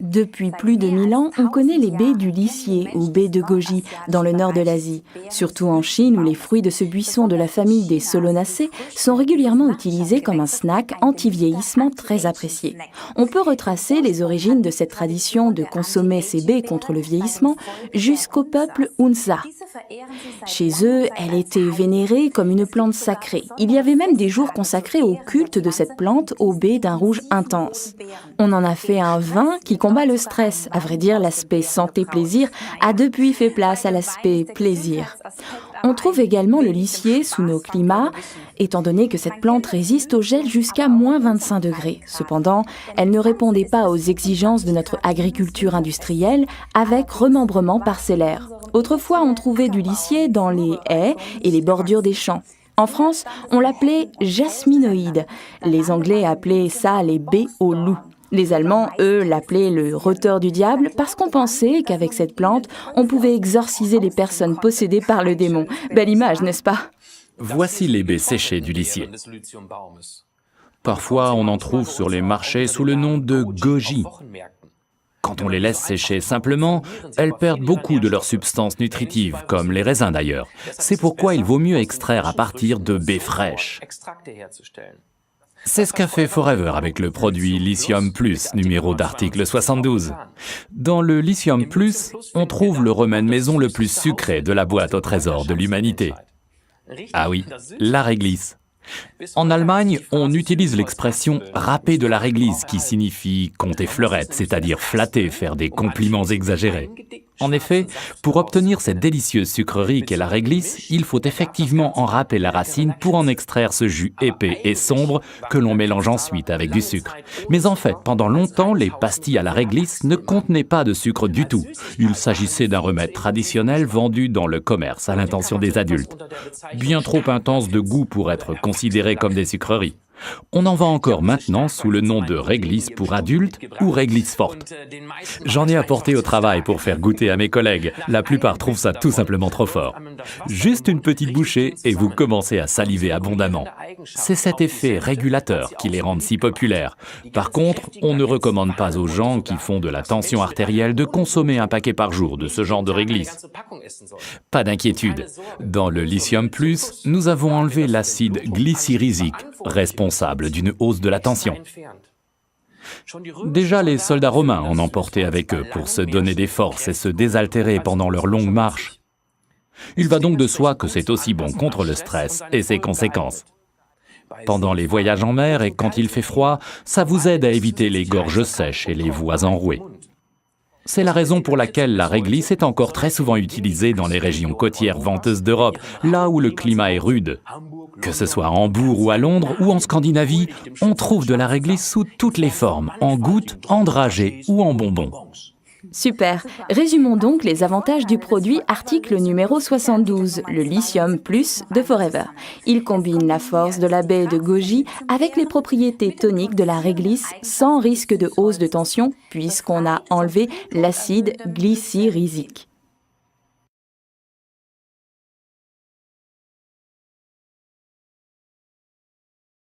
Depuis plus de 1000 ans, on connaît les baies du lisier ou baies de goji dans le nord de l'Asie, surtout en Chine où les fruits de ce buisson de la famille des Solanacées sont régulièrement utilisés comme un snack anti-vieillissement très apprécié. On peut retracer les origines de cette tradition de consommer ces baies contre le vieillissement jusqu'au peuple Hunza. Chez eux, elle était vénérée comme une plante sacrée. Il y avait même des jours consacrés au culte de cette plante aux baies d'un rouge intense. On en a fait un vin qui combat le stress. À vrai dire, l'aspect santé-plaisir a depuis fait place à l'aspect plaisir. On trouve également le lisier sous nos climats, étant donné que cette plante résiste au gel jusqu'à moins 25 degrés. Cependant, elle ne répondait pas aux exigences de notre agriculture industrielle avec remembrement parcellaire. Autrefois, on trouvait du lisier dans les haies et les bordures des champs. En France, on l'appelait jasminoïde. Les Anglais appelaient ça les baies au loup. Les Allemands, eux, l'appelaient le roteur du diable parce qu'on pensait qu'avec cette plante, on pouvait exorciser les personnes possédées par le démon. Belle image, n'est-ce pas? Voici les baies séchées du lisier. Parfois, on en trouve sur les marchés sous le nom de goji. Quand on les laisse sécher simplement, elles perdent beaucoup de leurs substances nutritives, comme les raisins d'ailleurs. C'est pourquoi il vaut mieux extraire à partir de baies fraîches. C'est ce qu'a fait Forever avec le produit Lithium Plus, numéro d'article 72. Dans le Lithium Plus, on trouve le remède maison le plus sucré de la boîte au trésor de l'humanité. Ah oui, la réglisse. En Allemagne, on utilise l'expression « râper de la réglisse » qui signifie compter fleurette, c'est-à-dire flatter, faire des compliments exagérés. En effet, pour obtenir cette délicieuse sucrerie qu'est la réglisse, il faut effectivement en râper la racine pour en extraire ce jus épais et sombre que l'on mélange ensuite avec du sucre. Mais en fait, pendant longtemps, les pastilles à la réglisse ne contenaient pas de sucre du tout. Il s'agissait d'un remède traditionnel vendu dans le commerce à l'intention des adultes. Bien trop intense de goût pour être considéré comme des sucreries. On en vend encore maintenant sous le nom de réglisse pour adultes ou réglisse forte. J'en ai apporté au travail pour faire goûter à mes collègues. La plupart trouvent ça tout simplement trop fort. Juste une petite bouchée et vous commencez à saliver abondamment. C'est cet effet régulateur qui les rend si populaires. Par contre, on ne recommande pas aux gens qui font de la tension artérielle de consommer un paquet par jour de ce genre de réglisse. Pas d'inquiétude. Dans le Lithium Plus, nous avons enlevé l'acide glycyrrhésique, responsable d'une hausse de la tension. Déjà, les soldats romains en emportaient avec eux pour se donner des forces et se désaltérer pendant leur longue marche. Il va donc de soi que c'est aussi bon contre le stress et ses conséquences. Pendant les voyages en mer et quand il fait froid, ça vous aide à éviter les gorges sèches et les voies enrouées. C'est la raison pour laquelle la réglisse est encore très souvent utilisée dans les régions côtières venteuses d'Europe, là où le climat est rude. Que ce soit à Hambourg ou à Londres ou en Scandinavie, on trouve de la réglisse sous toutes les formes, en gouttes, en dragées ou en bonbons. Super. Résumons donc les avantages du produit article numéro 72, le Lithium Plus de Forever. Il combine la force de la baie de goji avec les propriétés toniques de la réglisse sans risque de hausse de tension puisqu'on a enlevé l'acide glycyrrhésique.